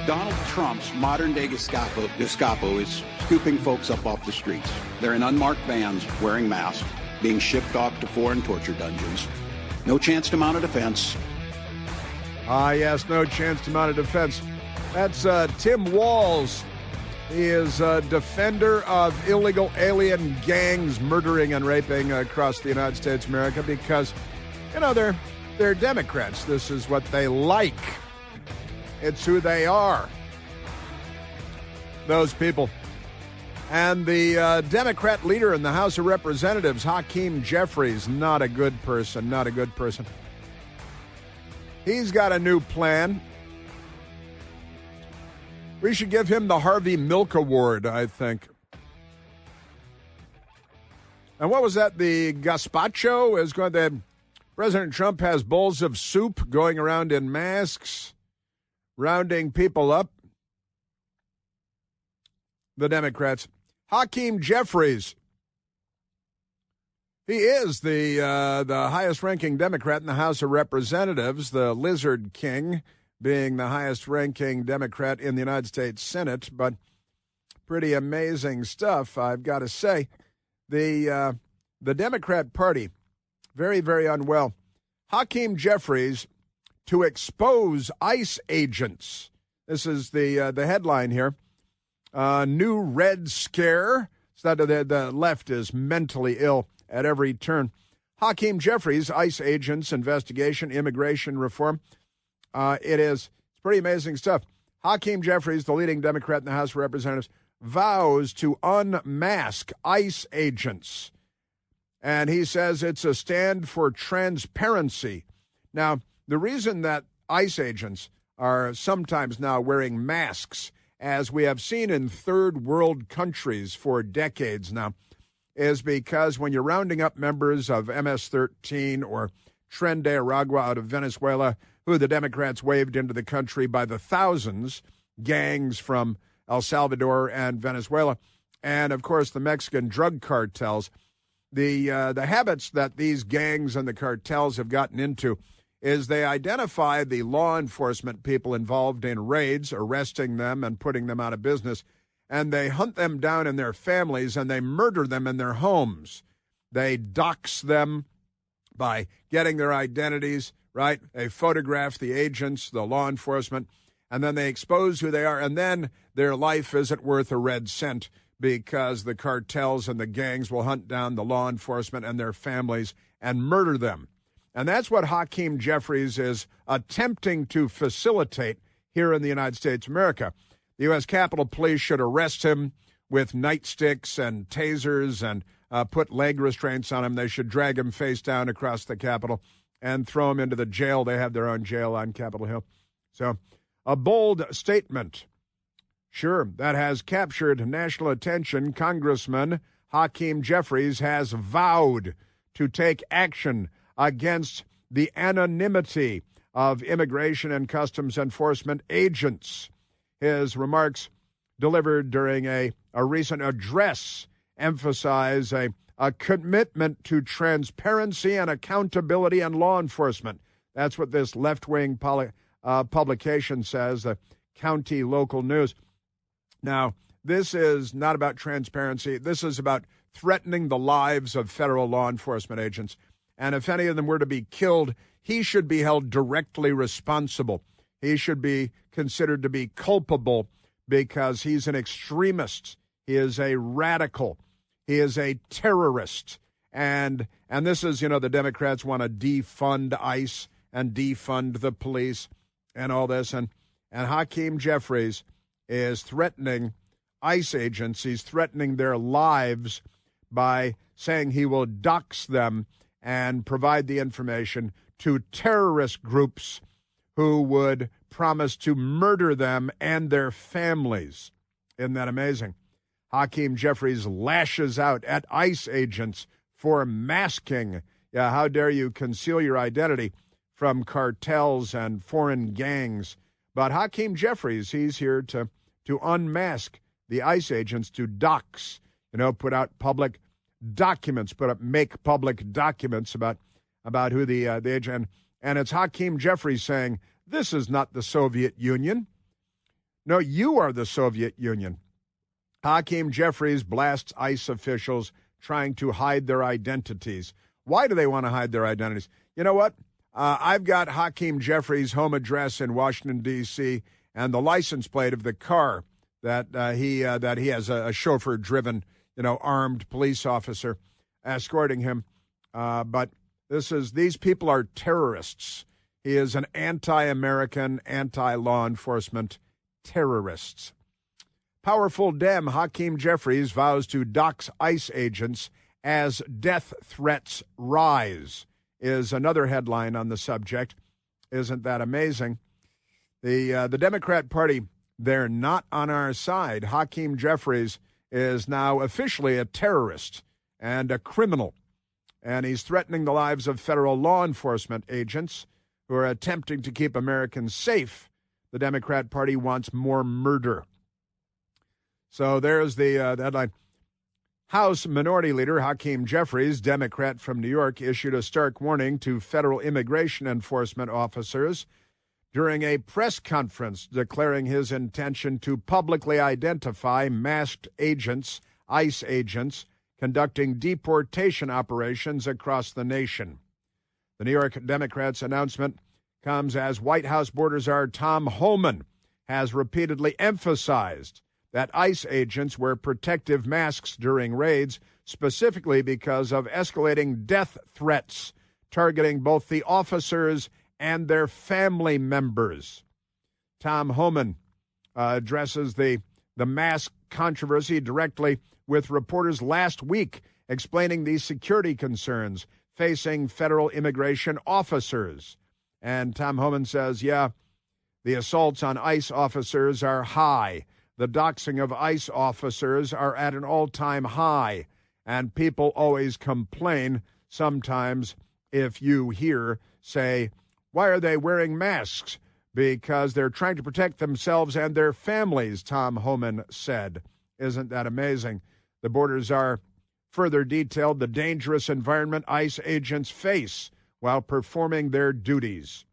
Donald Trump's modern-day Gestapo is scooping folks up off the streets. They're in unmarked vans, wearing masks, being shipped off to foreign torture dungeons. No chance to mount a defense. Yes, no chance to mount a defense. That's Tim Walz. He is a defender of illegal alien gangs murdering and raping across the United States of America because, they're Democrats. This is what they like. It's who they are. Those people. And the Democrat leader in the House of Representatives, Hakeem Jeffries, not a good person. He's got a new plan. We should give him the Harvey Milk Award, I think. And what was that? The gazpacho is going to... President Trump has bowls of soup going around in masks, rounding people up. The Democrats. Hakeem Jeffries. He is the highest-ranking Democrat in the House of Representatives, the Lizard King, being the highest-ranking Democrat in the United States Senate. But pretty amazing stuff, I've got to say. The Democrat Party, very, very unwell. Hakeem Jeffries to expose ICE agents. This is the headline here. New Red Scare. So that the left is mentally ill at every turn. Hakeem Jeffries, ICE agents, investigation, immigration reform. It's pretty amazing stuff. Hakeem Jeffries, the leading Democrat in the House of Representatives, vows to unmask ICE agents. And he says it's a stand for transparency. Now, the reason that ICE agents are sometimes now wearing masks, as we have seen in third world countries for decades now, is because when you're rounding up members of MS-13 or Tren de Aragua out of Venezuela, who the Democrats waved into the country by the thousands, gangs from El Salvador and Venezuela, and, of course, the Mexican drug cartels, the habits that these gangs and the cartels have gotten into is they identify the law enforcement people involved in raids, arresting them and putting them out of business, and they hunt them down in their families and they murder them in their homes. They dox them by getting their identities, right? They photograph the agents, the law enforcement, and then they expose who they are, and then their life isn't worth a red cent because the cartels and the gangs will hunt down the law enforcement and their families and murder them. And that's what Hakeem Jeffries is attempting to facilitate here in the United States of America. The U.S. Capitol Police should arrest him with nightsticks and tasers and put leg restraints on him. They should drag him face down across the Capitol and throw him into the jail. They have their own jail on Capitol Hill. So, a bold statement. Sure, that has captured national attention. Congressman Hakeem Jeffries has vowed to take action against the anonymity of Immigration and Customs Enforcement agents. His remarks delivered during a recent address emphasize a commitment to transparency and accountability in law enforcement. That's what this left-wing publication says, the County Local News. Now, this is not about transparency. This is about threatening the lives of federal law enforcement agents. And if any of them were to be killed, he should be held directly responsible. He should be considered to be culpable because he's an extremist. He is a radical. He is a terrorist. And this is, the Democrats want to defund ICE and defund the police and all this. And Hakeem Jeffries is threatening ICE agents. He's threatening their lives by saying he will dox them and provide the information to terrorist groups who would promise to murder them and their families. Isn't that amazing? Hakeem Jeffries lashes out at ICE agents for masking. Yeah, how dare you conceal your identity from cartels and foreign gangs? But Hakeem Jeffries, he's here to unmask the ICE agents, to dox, put out public documents, make public documents about who the agent. And it's Hakeem Jeffries saying, this is not the Soviet Union. No, you are the Soviet Union. Hakeem Jeffries blasts ICE officials trying to hide their identities. Why do they want to hide their identities? You know what? I've got Hakeem Jeffries' home address in Washington, D.C., and the license plate of the car that he has a chauffeur-driven, armed police officer escorting him. But these people are terrorists. He is an anti-American, anti-law enforcement terrorist. Powerful Dem Hakeem Jeffries vows to dox ICE agents as death threats rise, is another headline on the subject. Isn't that amazing? The Democrat Party, they're not on our side. Hakeem Jeffries is now officially a terrorist and a criminal, and he's threatening the lives of federal law enforcement agents who are attempting to keep Americans safe. The Democrat Party wants more murder. So there's the headline. House Minority Leader Hakeem Jeffries, Democrat from New York, issued a stark warning to federal immigration enforcement officers during a press conference declaring his intention to publicly identify masked agents, ICE agents, conducting deportation operations across the nation. The New York Democrats' announcement comes as White House border czar Tom Homan has repeatedly emphasized that ICE agents wear protective masks during raids, specifically because of escalating death threats targeting both the officers and their family members. Tom Homan addresses the mask controversy directly with reporters last week, explaining the security concerns facing federal immigration officers. And Tom Homan says, the assaults on ICE officers are high. The doxing of ICE officers are at an all-time high, and people always complain sometimes if you say, why are they wearing masks? Because they're trying to protect themselves and their families, Tom Homan said. Isn't that amazing? The border czar further detailed the dangerous environment ICE agents face while performing their duties.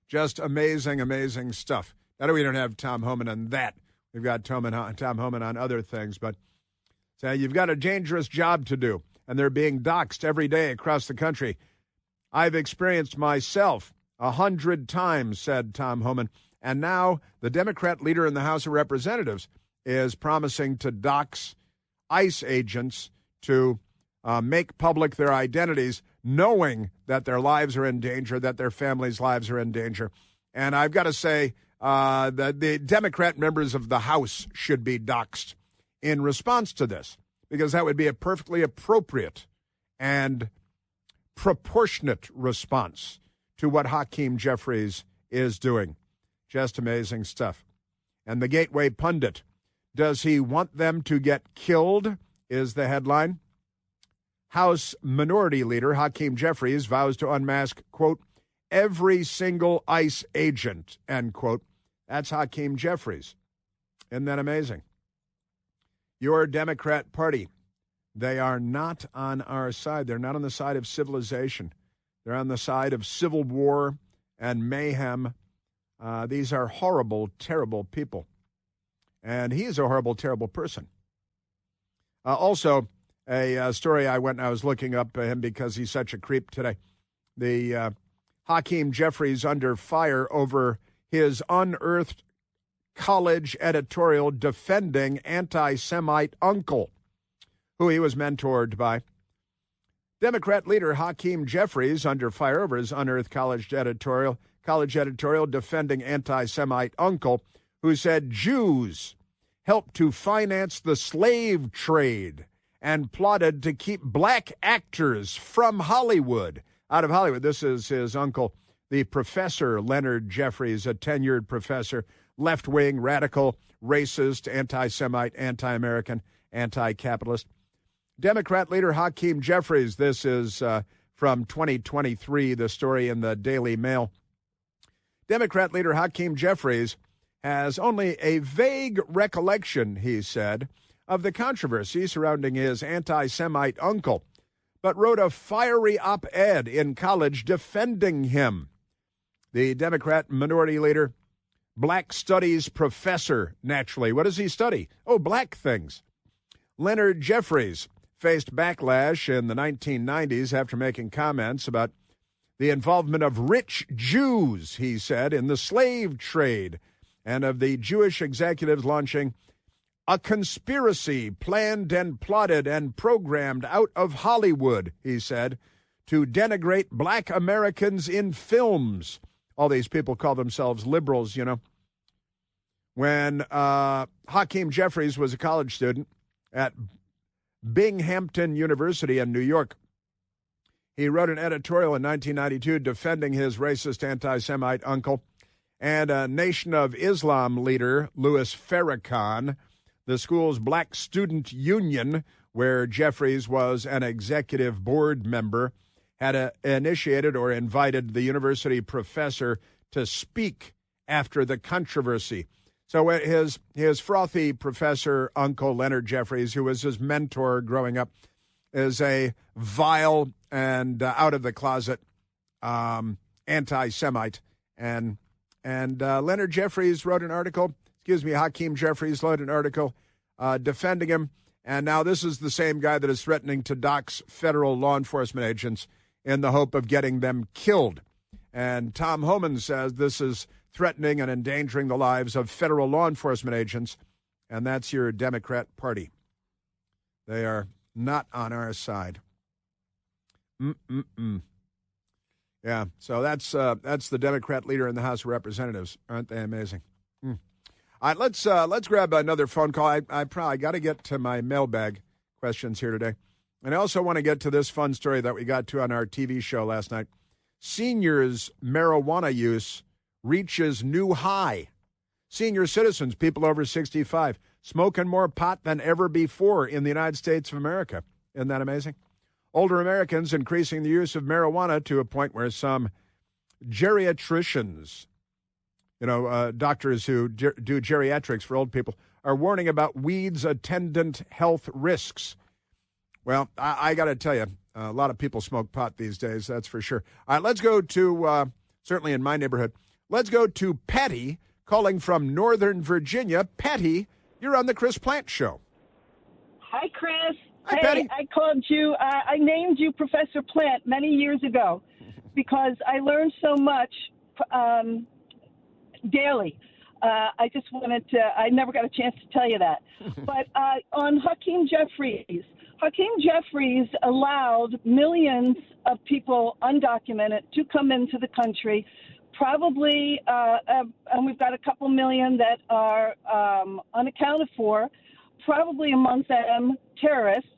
Just amazing, amazing stuff. Now, we don't have Tom Homan on that. We've got Tom Homan on other things, but you've got a dangerous job to do, and they're being doxxed every day across the country. I've experienced myself 100 times, said Tom Homan, and now the Democrat leader in the House of Representatives is promising to dox ICE agents to make public their identities, knowing that their lives are in danger, that their families' lives are in danger. And I've got to say, the Democrat members of the House should be doxxed in response to this, because that would be a perfectly appropriate and proportionate response to what Hakeem Jeffries is doing. Just amazing stuff. And the Gateway Pundit, does he want them to get killed, is the headline. House Minority Leader Hakeem Jeffries vows to unmask, quote, every single ICE agent, end quote. That's Hakeem Jeffries. Isn't that amazing? Your Democrat Party, they are not on our side. They're not on the side of civilization. They're on the side of civil war and mayhem. These are horrible, terrible people. And he is a horrible, terrible person. Also, a story I was looking up him because he's such a creep today. The Hakeem Jeffries under fire over his unearthed college editorial defending anti-Semite uncle, who he was mentored by. Democrat leader Hakeem Jeffries under fire over his unearthed college editorial defending anti-Semite uncle, who said Jews helped to finance the slave trade and plotted to keep black actors from Hollywood, out of Hollywood. This is his uncle, the professor Leonard Jeffries, a tenured professor, left-wing, radical, racist, anti-Semite, anti-American, anti-capitalist. Democrat leader Hakeem Jeffries, this is from 2023, the story in the Daily Mail. Democrat leader Hakeem Jeffries has only a vague recollection, he said, of the controversy surrounding his anti-Semite uncle, but wrote a fiery op-ed in college defending him. The Democrat minority leader black studies professor, naturally. What does he study? Oh, black things. Leonard Jeffries faced backlash in the 1990s after making comments about the involvement of rich Jews, he said, in the slave trade, and of the Jewish executives launching a conspiracy planned and plotted and programmed out of Hollywood, he said, to denigrate black Americans in films. All these people call themselves liberals, you know. When Hakeem Jeffries was a college student at Binghamton University in New York, he wrote an editorial in 1992 defending his racist anti-Semite uncle and a Nation of Islam leader, Louis Farrakhan. The school's Black Student Union, where Jeffries was an executive board member, had initiated or invited the university professor to speak after the controversy. So his frothy professor uncle, Leonard Jeffries, who was his mentor growing up, is a vile and out-of-the-closet anti-Semite. And Leonard Jeffries wrote an article, Hakeem Jeffries wrote an article defending him. And now this is the same guy that is threatening to dox federal law enforcement agents in the hope of getting them killed. And Tom Homan says this is threatening and endangering the lives of federal law enforcement agents, and that's your Democrat Party. They are not on our side. Yeah, so that's the Democrat leader in the House of Representatives. Aren't they amazing? All right, let's grab another phone call. I probably got to get to my mailbag questions here today. And I also want to get to this fun story that we got to on our TV show last night. Seniors' marijuana use reaches new high. Senior citizens, people over 65, smoking more pot than ever before in the United States of America. Isn't that amazing? Older Americans increasing the use of marijuana to a point where some geriatricians, doctors who do geriatrics for old people, are warning about weed's attendant health risks. Well, I got to tell you, a lot of people smoke pot these days, that's for sure. All right, let's go to, certainly in my neighborhood, let's go to Patty calling from Northern Virginia. Patty, you're on the Chris Plant Show. Hi, Chris. Hi, Patty. I called you, I named you Professor Plant many years ago because I learned so much daily. I just wanted to, I never got a chance to tell you that. But on Hakeem Jeffries allowed millions of people undocumented to come into the country, probably, and we've got a couple million that are unaccounted for, probably among them terrorists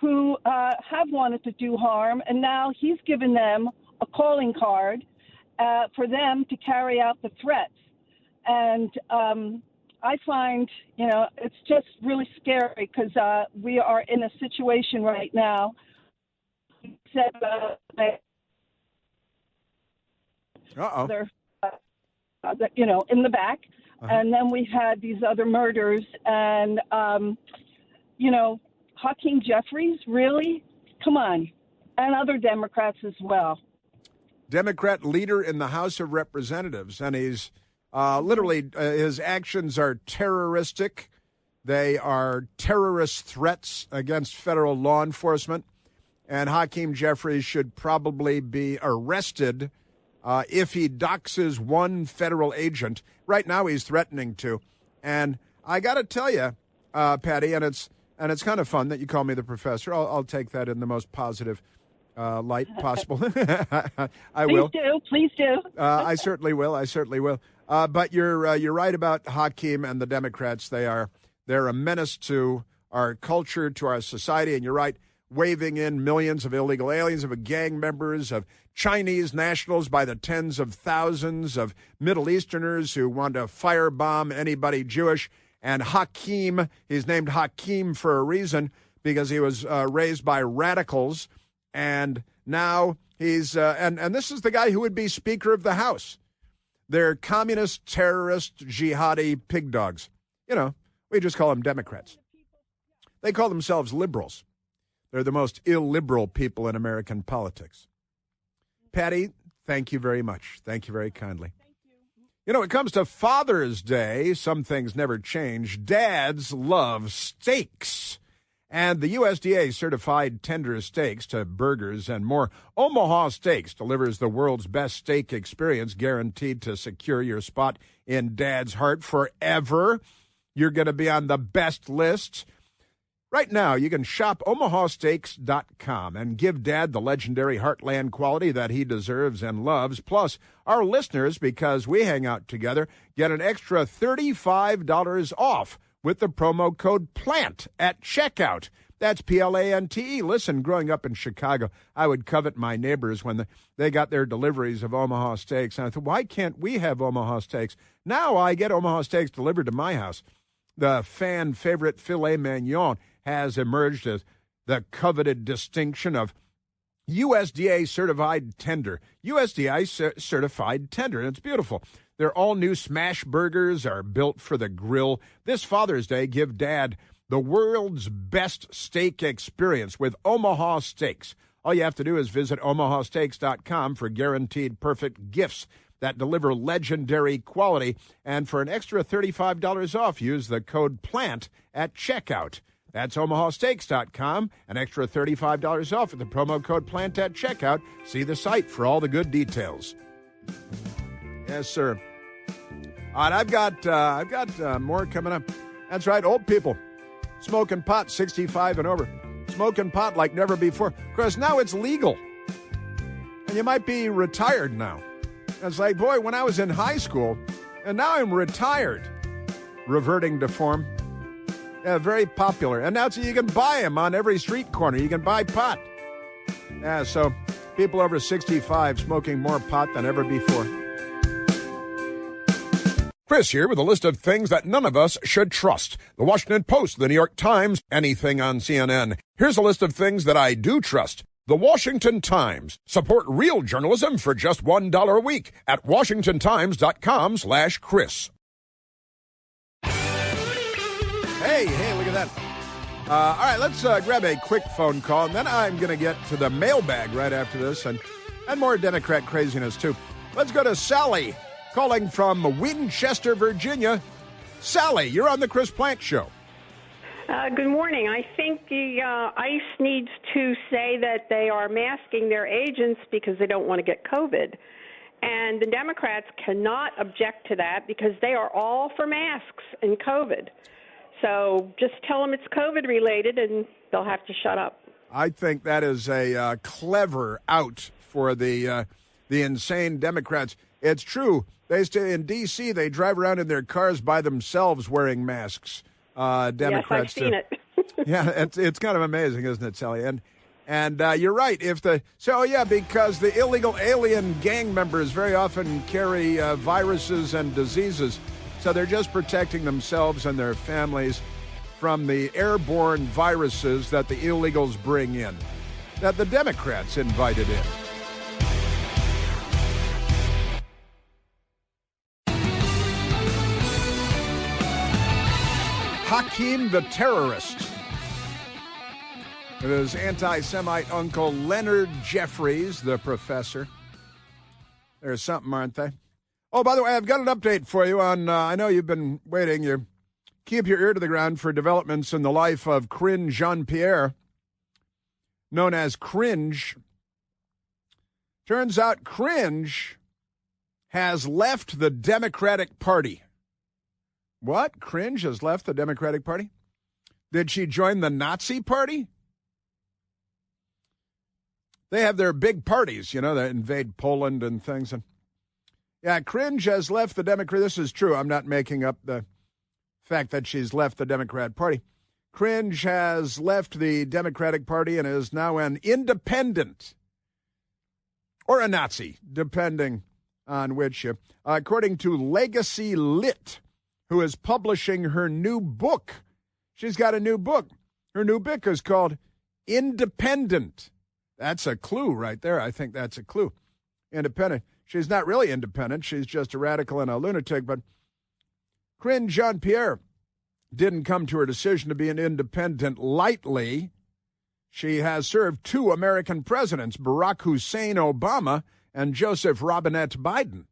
who have wanted to do harm, and now he's given them a calling card for them to carry out the threats. And I find, it's just really scary because we are in a situation right now. They're, in the back. Uh-huh. And then we had these other murders. And, Hakeem Jeffries, really? Come on. And other Democrats as well. Democrat leader in the House of Representatives. And he's literally, his actions are terroristic. They are terrorist threats against federal law enforcement. And Hakeem Jeffries should probably be arrested if he doxes one federal agent. Right now he's threatening to. And I got to tell you, Patty, and it's kind of fun that you call me the professor. I'll take that in the most positive light possible. I will. Please do. I certainly will. But you're right about Hakeem and the Democrats. They're a menace to our culture, to our society. And you're right, waving in millions of illegal aliens, of gang members, of Chinese nationals by the tens of thousands, of Middle Easterners who want to firebomb anybody Jewish. And Hakeem, he's named Hakeem for a reason, because he was raised by radicals. And now he's, and this is the guy who would be Speaker of the House. They're communist, terrorist, jihadi pig dogs. We just call them Democrats. They call themselves liberals. They're the most illiberal people in American politics. Patty, thank you very much. Thank you very kindly. You know, when it comes to Father's Day, some things never change. Dads love steaks. And the USDA certified tender steaks to burgers and more. Omaha Steaks delivers the world's best steak experience, guaranteed to secure your spot in Dad's heart forever. You're going to be on the best list. Right now, you can shop omahasteaks.com and give Dad the legendary Heartland quality that he deserves and loves. Plus, our listeners, because we hang out together, get an extra $35 off with the promo code PLANT at checkout. That's Plante. Listen, growing up in Chicago, I would covet my neighbors when they got their deliveries of Omaha Steaks. And I thought, why can't we have Omaha Steaks? Now I get Omaha Steaks delivered to my house. The fan favorite filet mignon has emerged as the coveted distinction of USDA certified tender. USDA certified tender, and it's beautiful. Their all-new smash burgers are built for the grill. This Father's Day, give Dad the world's best steak experience with Omaha Steaks. All you have to do is visit omahasteaks.com for guaranteed perfect gifts that deliver legendary quality. And for an extra $35 off, use the code PLANT at checkout. That's omahasteaks.com, an extra $35 off with the promo code PLANT at checkout. See the site for all the good details. Yes, sir. All right, I've got more coming up. That's right, old people smoking pot, 65 and over. Smoking pot like never before. Of course, now it's legal. And you might be retired now. It's like, boy, when I was in high school, and now I'm retired. Reverting to form. Yeah, very popular. And now you can buy them on every street corner. You can buy pot. Yeah, so people over 65 smoking more pot than ever before. Chris here with a list of things that none of us should trust. The Washington Post, the New York Times, anything on CNN. Here's a list of things that I do trust. The Washington Times. Support real journalism for just $1 a week at washingtontimes.com/Chris. Hey, look at that. All right, let's grab a quick phone call, and then I'm going to get to the mailbag right after this, and more Democrat craziness, too. Let's go to Sally, calling from Winchester, Virginia. Sally, you're on the Chris Plant Show. Good morning. I think the ICE needs to say that they are masking their agents because they don't want to get COVID. And the Democrats cannot object to that because they are all for masks and COVID. So just tell them it's COVID related and they'll have to shut up. I think that is a clever out for the insane Democrats. It's true. They stay in D.C. They drive around in their cars by themselves wearing masks. Democrats. Yes, I've seen it. Yeah, it's kind of amazing, isn't it, Sally? And you're right. Because the illegal alien gang members very often carry viruses and diseases, so they're just protecting themselves and their families from the airborne viruses that the illegals bring in, that the Democrats invited in. Hakeem the terrorist. With his anti-Semite uncle Leonard Jeffries, the professor. There's something, aren't they? Oh, by the way, I've got an update for you on, I know you've been waiting. You keep your ear to the ground for developments in the life of Karine Jean-Pierre, known as Cringe. Turns out Cringe has left the Democratic Party. What? Cringe has left the Democratic Party? Did she join the Nazi Party? They have their big parties, that invade Poland and things. And yeah, Cringe has left the Democrat. This is true. I'm not making up the fact that she's left the Democrat Party. Cringe has left the Democratic Party and is now an independent or a Nazi, depending on which. According to Legacy Lit, who is publishing her new book. She's got a new book. Her new book is called Independent. That's a clue right there. I think that's a clue. Independent. She's not really independent. She's just a radical and a lunatic. But Karine Jean-Pierre didn't come to her decision to be an independent lightly. She has served 2 American presidents, Barack Hussein Obama and Joseph Robinette Biden.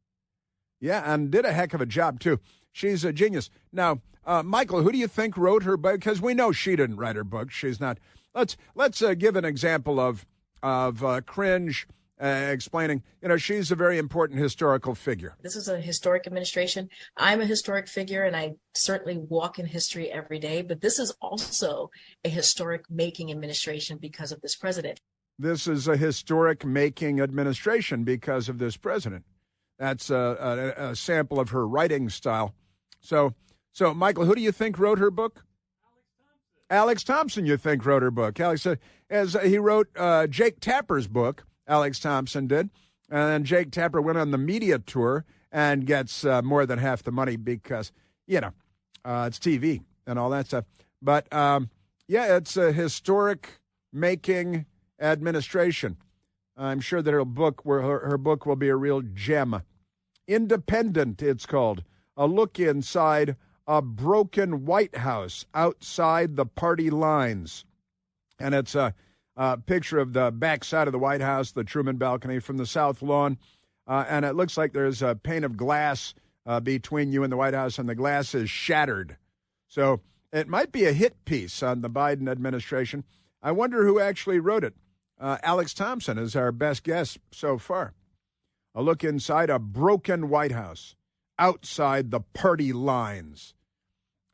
Yeah, and did a heck of a job, too. She's a genius. Now, Michael, who do you think wrote her book? Because we know she didn't write her book. She's not. Let's give an example of Cringe explaining. She's a very important historical figure. This is a historic administration. I'm a historic figure, and I certainly walk in history every day. But this is also a historic-making administration because of this president. This is a historic-making administration because of this president. That's a sample of her writing style. So, Michael, who do you think wrote her book? Alex Thompson, you think, wrote her book. Alex, as he wrote Jake Tapper's book, Alex Thompson did. And then Jake Tapper went on the media tour and gets more than half the money because, it's TV and all that stuff. But, it's a historic-making administration. I'm sure that her book will be a real gem. Independent, it's called. A look inside a broken White House outside the party lines. And it's a picture of the backside of the White House, the Truman balcony from the South Lawn. And it looks like there's a pane of glass between you and the White House, and the glass is shattered. So it might be a hit piece on the Biden administration. I wonder who actually wrote it. Alex Thompson is our best guess so far. A look inside a broken White House, outside the party lines.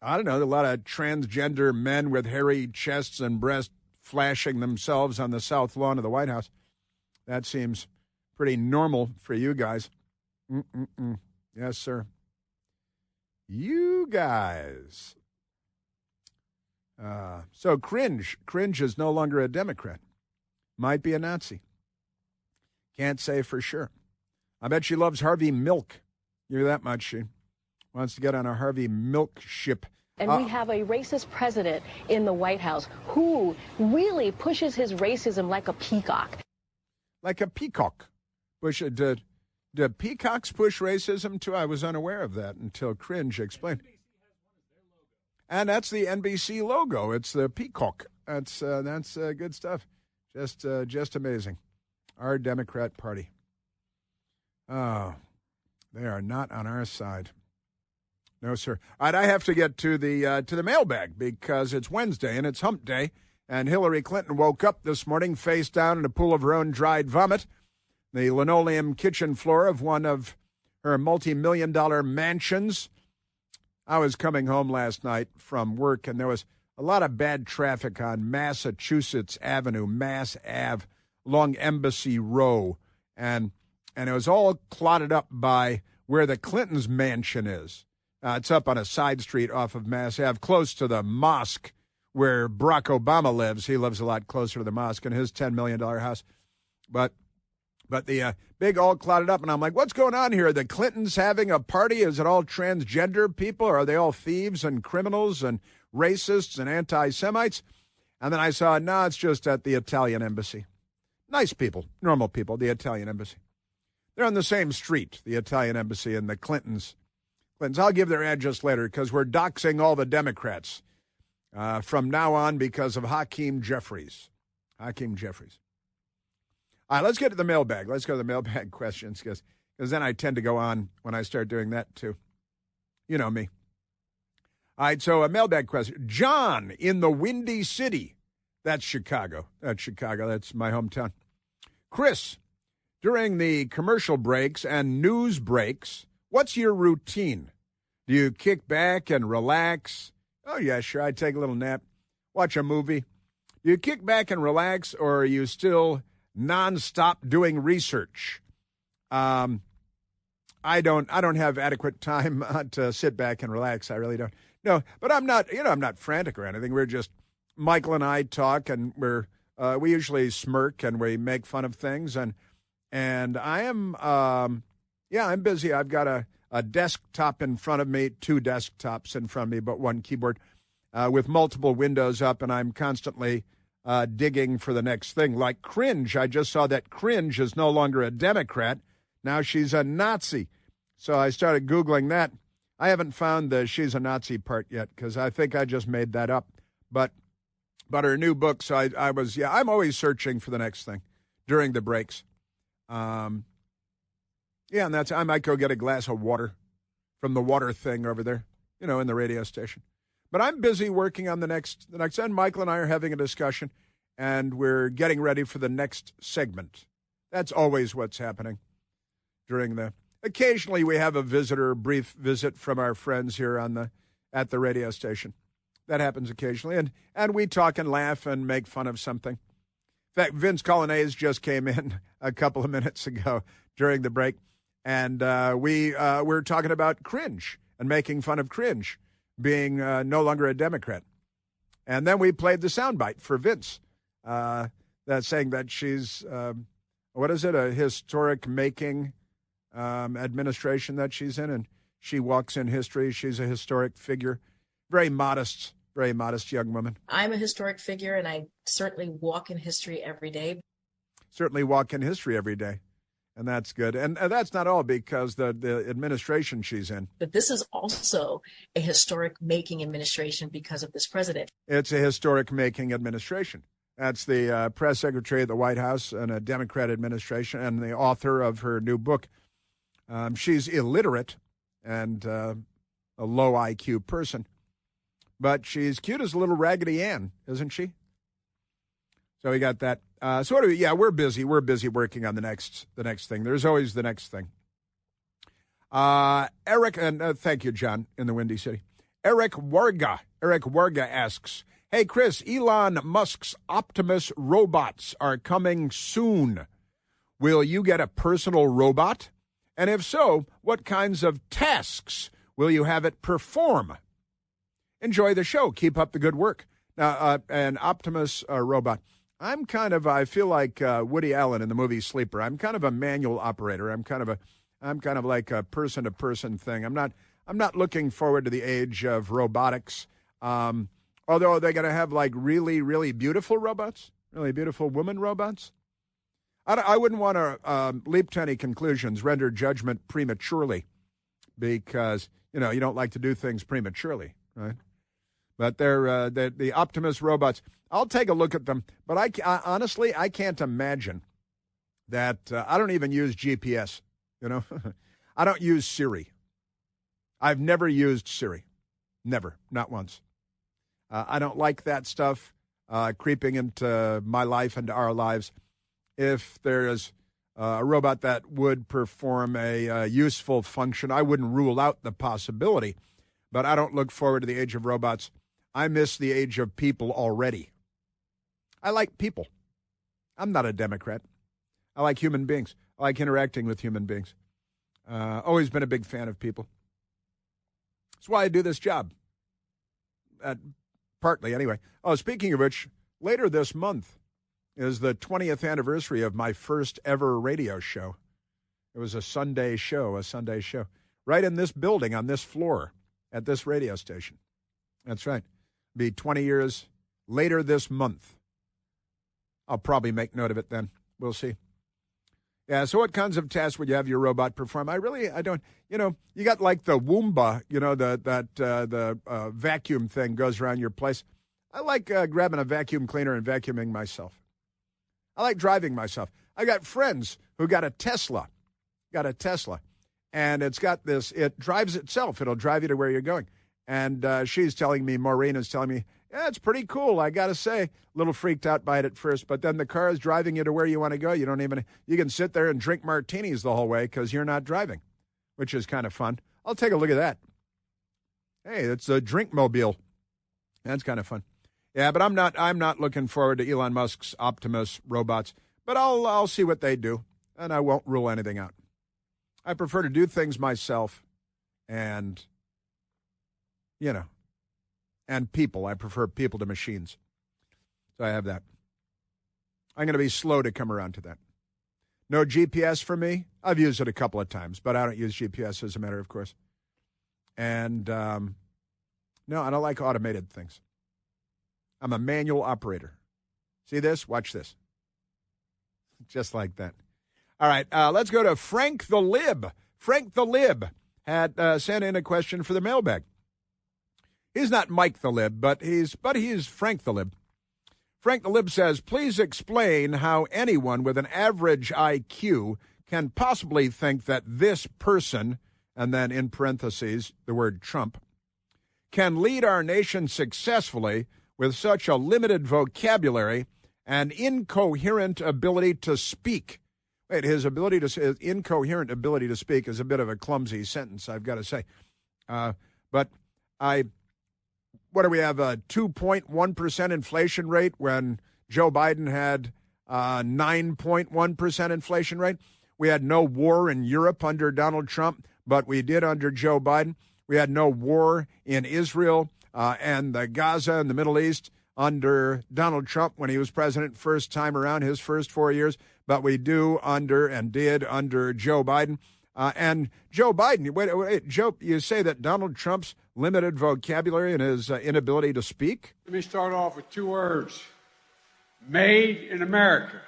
I don't know, a lot of transgender men with hairy chests and breasts flashing themselves on the South Lawn of the White House. That seems pretty normal for you guys. Yes, sir. You guys. So Cringe is no longer a Democrat. Might be a Nazi. Can't say for sure. I bet she loves Harvey Milk. Give you that much. She wants to get on a Harvey Milk ship. And we have a racist president in the White House who really pushes his racism like a peacock. Like a peacock. Do peacocks push racism too? I was unaware of that until Cringe explained. And that's the NBC logo. It's the peacock. That's good stuff. Just amazing. Our Democrat Party. Oh, they are not on our side. No, sir. All right, I have to get to the mailbag because it's Wednesday and it's hump day, and Hillary Clinton woke up this morning face down in a pool of her own dried vomit, the linoleum kitchen floor of one of her multi-million-dollar mansions. I was coming home last night from work, and there was a lot of bad traffic on Massachusetts Avenue, Mass Ave, along Embassy Row, and it was all clotted up by where the Clintons' mansion is. It's up on a side street off of Mass Ave, close to the mosque where Barack Obama lives. He lives a lot closer to the mosque in his $10 million house. But the big all clotted up, and I'm like, what's going on here? Are the Clintons having a party? Is it all transgender people? Or are they all thieves and criminals and racists and anti-Semites? And then I saw, no, it's just at the Italian embassy. Nice people, normal people, the Italian embassy. They're on the same street, the Italian embassy and the Clintons. I'll give their address later because we're doxing all the Democrats from now on because of Hakeem Jeffries. Hakeem Jeffries. All right, let's get to the mailbag. Let's go to the mailbag questions because then I tend to go on when I start doing that too. You know me. All right, so a mailbag question. John in the Windy City. That's Chicago. That's my hometown. Chris, during the commercial breaks and news breaks, what's your routine? Do you kick back and relax? Oh, yeah, sure. I take a little nap, watch a movie. Do you kick back and relax, or are you still nonstop doing research? I don't have adequate time to sit back and relax. I really don't. No, but I'm not frantic or anything. We're just, Michael and I talk, and we usually smirk and we make fun of things, and I am, I'm busy. I've got a desktop in front of me, two desktops in front of me, but one keyboard with multiple windows up, and I'm constantly digging for the next thing. Like Cringe, I just saw that Cringe is no longer a Democrat. Now she's a Nazi. So I started Googling that. I haven't found the she's a Nazi part yet because I think I just made that up. But her new book, so I'm always searching for the next thing during the breaks. Yeah, and I might go get a glass of water from the water thing over there, in the radio station. But I'm busy working on the next, and Michael and I are having a discussion, and we're getting ready for the next segment. That's always what's happening occasionally we have a brief visit from our friends here at the radio station. That happens occasionally, and we talk and laugh and make fun of something. In fact, Vince Colonnese just came in a couple of minutes ago during the break, and we're talking about cringe and making fun of cringe being no longer a Democrat. And then we played the soundbite for Vince, that's saying that she's, a historic making administration that she's in, and she walks in history. She's a historic figure, very modest young woman. I'm a historic figure, and I certainly walk in history every day. And that's good. And that's not all, because the administration she's in. But this is also a historic making administration because of this president. It's a historic making administration. That's the press secretary of the White House and a Democrat administration, and the author of her new book. She's illiterate and a low IQ person, but she's cute as a little Raggedy Ann, isn't she? So we got that. We're busy. We're busy working on the next thing. There's always the next thing. Eric, and thank you, John, in the Windy City. Eric Warga asks, hey, Chris, Elon Musk's Optimus robots are coming soon. Will you get a personal robot? And if so, what kinds of tasks will you have it perform? Enjoy the show. Keep up the good work. Now, an Optimus robot. I feel like Woody Allen in the movie Sleeper. I'm kind of a manual operator. I'm kind of like a person-to-person thing. I'm not looking forward to the age of robotics. Although they're going to have like really, really beautiful robots, really beautiful woman robots. I wouldn't want to leap to any conclusions, render judgment prematurely, because, you don't like to do things prematurely, right? But they're the Optimus robots. I'll take a look at them, but I honestly, I can't imagine that. I don't even use GPS, I don't use Siri. I've never used Siri. Never, not once. I don't like that stuff creeping into my life, into our lives. If there is a robot that would perform a useful function, I wouldn't rule out the possibility, but I don't look forward to the age of robots. I miss the age of people already. I like people. I'm not a Democrat. I like human beings. I like interacting with human beings. Always been a big fan of people. That's why I do this job. Partly, anyway. Oh, speaking of which, later this month is the 20th anniversary of my first ever radio show. It was a Sunday show, right in this building, on this floor, at this radio station. That's right. Be 20 years later this month. I'll probably make note of it then. We'll see. Yeah, so what kinds of tasks would you have your robot perform? I don't, you got like the Woomba, the vacuum thing goes around your place. I like grabbing a vacuum cleaner and vacuuming myself. I like driving myself. I got friends who got a Tesla, and it's got this, it drives itself. It'll drive you to where you're going. And Maureen is telling me, yeah, it's pretty cool. I got to say, a little freaked out by it at first, but then the car is driving you to where you want to go. You can sit there and drink martinis the whole way because you're not driving, which is kind of fun. I'll take a look at that. Hey, it's a drink mobile. That's kind of fun. Yeah, but I'm not looking forward to Elon Musk's Optimus robots, but I'll see what they do, and I won't rule anything out. I prefer to do things myself, and and people. I prefer people to machines. So I have that. I'm going to be slow to come around to that. No GPS for me. I've used it a couple of times, but I don't use GPS as a matter of course. And no, I don't like automated things. I'm a manual operator. See this? Watch this. Just like that. All right, let's go to Frank the Lib. Frank the Lib had sent in a question for the mailbag. He's not Mike the Lib, but he's Frank the Lib. Frank the Lib says, please explain how anyone with an average IQ can possibly think that this person, and then in parentheses, the word Trump, can lead our nation successfully with such a limited vocabulary and incoherent ability to speak. Wait, his incoherent ability to speak is a bit of a clumsy sentence, I've got to say. But what do we have, a 2.1% inflation rate when Joe Biden had 9.1% inflation rate? We had no war in Europe under Donald Trump, but we did under Joe Biden. We had no war in Israel and the Gaza and the Middle East under Donald Trump when he was president first time around, his first 4 years, but we do did under Joe Biden. And Joe Biden, wait, Joe, you say that Donald Trump's limited vocabulary and his inability to speak? Let me start off with 2 words. Made in America.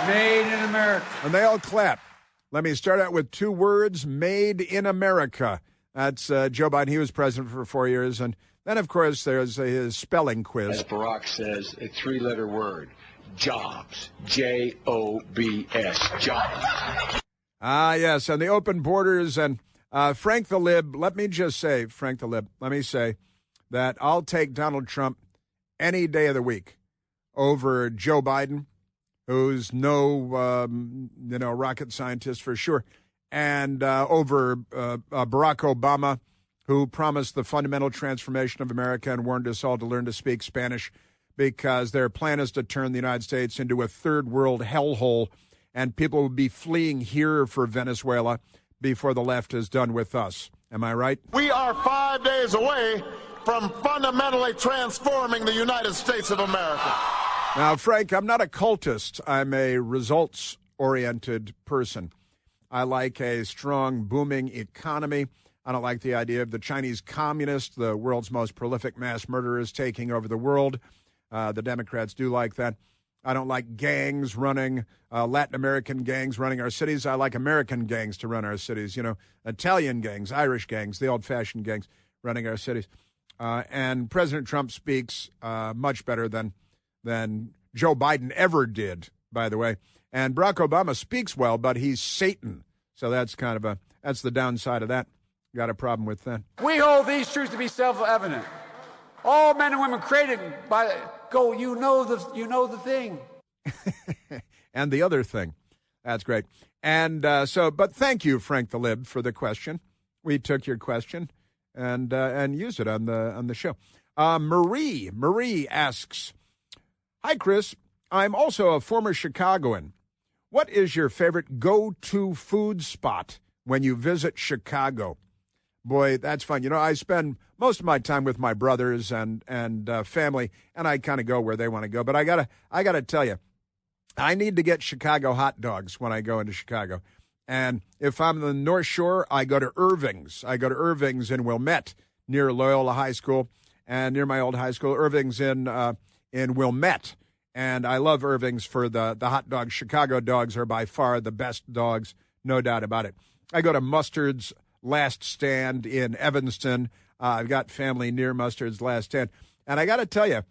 Made in America. And they all clap. Let me start out with 2 words, made in America. That's Joe Biden. He was president for 4 years. And then, of course, there's his spelling quiz. As Barack says, a 3-letter word, jobs, J-O-B-S, jobs. Ah, yes, and the open borders. And Frank the Lib, let me say that I'll take Donald Trump any day of the week over Joe Biden, who's no rocket scientist for sure, and over Barack Obama, who promised the fundamental transformation of America and warned us all to learn to speak Spanish because their plan is to turn the United States into a third world hellhole, and people will be fleeing here for Venezuela before the left is done with us. Am I right? We are 5 days away from fundamentally transforming the United States of America. Now, Frank, I'm not a cultist. I'm a results-oriented person. I like a strong, booming economy. I don't like the idea of the Chinese communists, the world's most prolific mass murderers, taking over the world. The Democrats do like that. I don't like gangs running, Latin American gangs running our cities. I like American gangs to run our cities, Italian gangs, Irish gangs, the old-fashioned gangs running our cities. And President Trump speaks much better than Joe Biden ever did, by the way. And Barack Obama speaks well, but he's Satan. So that's that's the downside of that. Got a problem with that. We hold these truths to be self-evident. All men and women created by you know the thing. And the other thing. That's great. And but thank you, Frank the Lib, for the question. We took your question and used it on the show. Marie asks, "Hi, Chris. I'm also a former Chicagoan. What is your favorite go-to food spot when you visit Chicago?" Boy, that's fun. I spend most of my time with my brothers and family, and I kind of go where they want to go. But I gotta tell you, I need to get Chicago hot dogs when I go into Chicago. And if I'm in the North Shore, I go to Irving's. I go to Irving's in Wilmette, near Loyola High School, and near my old high school. Irving's in Wilmette, and I love Irving's for the hot dogs. Chicago dogs are by far the best dogs, no doubt about it. I go to Mustard's Last Stand in Evanston. I've got family near Mustard's Last Stand. And I got to tell you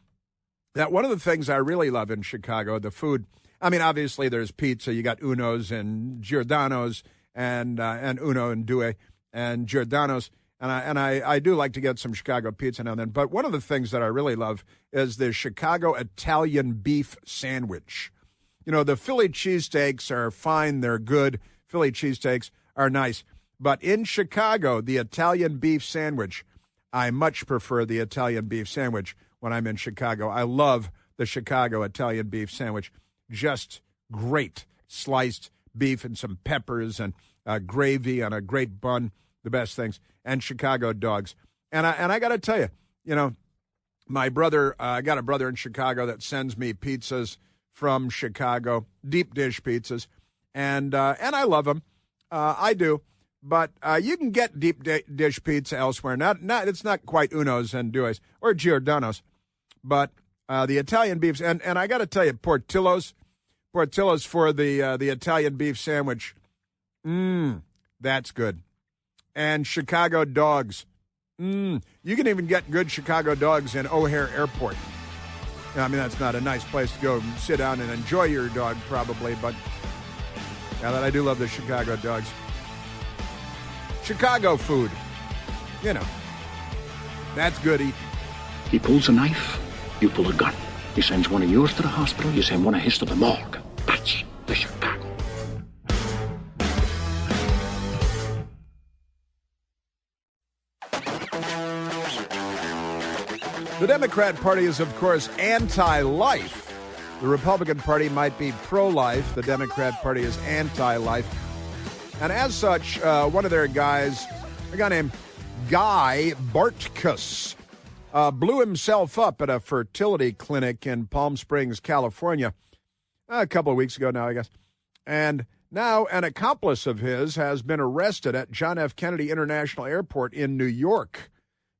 that one of the things I really love in Chicago, the food, I mean, obviously there's pizza. You got Uno's and Giordano's and Uno and Due and Giordano's. And I do like to get some Chicago pizza now and then. But one of the things that I really love is the Chicago Italian beef sandwich. The Philly cheesesteaks are fine. They're good. Philly cheesesteaks are nice. But in Chicago, the Italian beef sandwich, I much prefer the Italian beef sandwich when I'm in Chicago. I love the Chicago Italian beef sandwich. Just great sliced beef and some peppers and gravy on a great bun, the best things, and Chicago dogs. And I got to tell you, my brother, I got a brother in Chicago that sends me pizzas from Chicago, deep dish pizzas, and I love them. I do. But you can get deep dish pizza elsewhere. It's not quite Uno's and Due's or Giordano's, but the Italian beefs. And I got to tell you, Portillo's for the Italian beef sandwich. That's good. And Chicago dogs. You can even get good Chicago dogs in O'Hare Airport. I mean, that's not a nice place to go and sit down and enjoy your dog, probably, but Now that I do love the Chicago dogs. Chicago food. You know, that's good eating. He pulls a knife, you pull a gun. He sends one of yours to the hospital, you send one of his to the morgue. That's the Chicago. The Democrat Party is, of course, anti-life. The Republican Party might be pro-life. The Democrat Party is anti-life. And as such, one of their guys, a guy named Guy Bartkus, blew himself up at a fertility clinic in Palm Springs, California, a couple of weeks ago now, I guess. And now an accomplice of his has been arrested at John F. Kennedy International Airport in New York.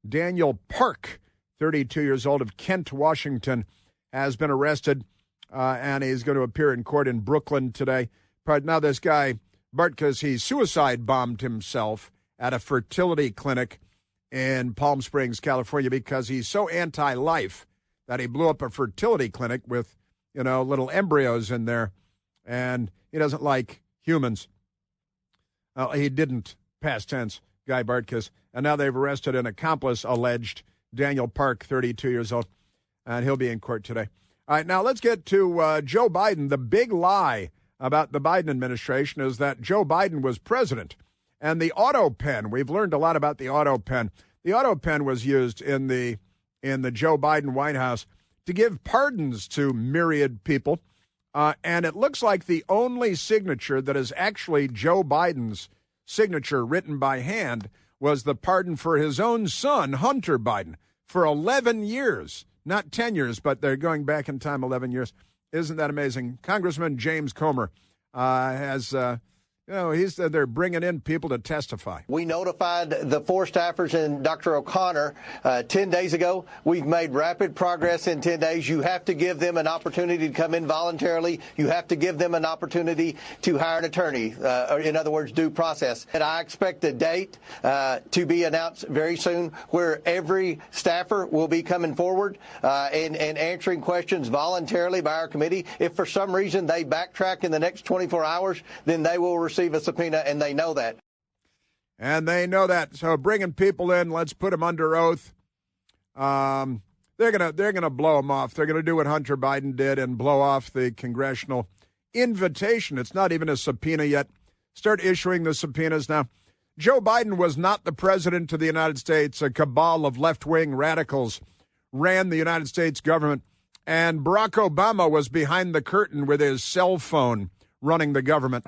Daniel Park, 32 years old, of Kent, Washington, has been arrested, and he's going to appear in court in Brooklyn today. But now this guy, Bartkus, he suicide bombed himself at a fertility clinic in Palm Springs, California, because he's so anti-life that he blew up a fertility clinic with, you know, little embryos in there, and he doesn't like humans. He didn't, past tense, Guy Bartkus. And now they've arrested an accomplice, alleged, Daniel Park, 32 years old, and he'll be in court today. All right, now let's get to Joe Biden. The big lie about the Biden administration is that Joe Biden was president. And the auto pen, we've learned a lot about the auto pen. The auto pen was used in the Joe Biden White House to give pardons to myriad people. And it looks like the only signature that is actually Joe Biden's signature written by hand was the pardon for his own son, Hunter Biden, for 11 years. Not 10 years, but they're going back in time 11 years. Isn't that amazing? Congressman James Comer has... they're bringing in people to testify. We notified the 4 staffers and Dr. O'Connor 10 days ago. We've made rapid progress in 10 days. You have to give them an opportunity to come in voluntarily. You have to give them an opportunity to hire an attorney, or in other words, due process. And I expect a date to be announced very soon where every staffer will be coming forward and answering questions voluntarily by our committee. If for some reason they backtrack in the next 24 hours, then they will receive a subpoena, and they know that. And they know that. So bringing people in, let's put them under oath. They're gonna blow them off. They're gonna do what Hunter Biden did and blow off the congressional invitation. It's not even a subpoena yet. Start issuing the subpoenas now. Joe Biden was not the president of the United States. A cabal of left-wing radicals ran the United States government, and Barack Obama was behind the curtain with his cell phone running the government.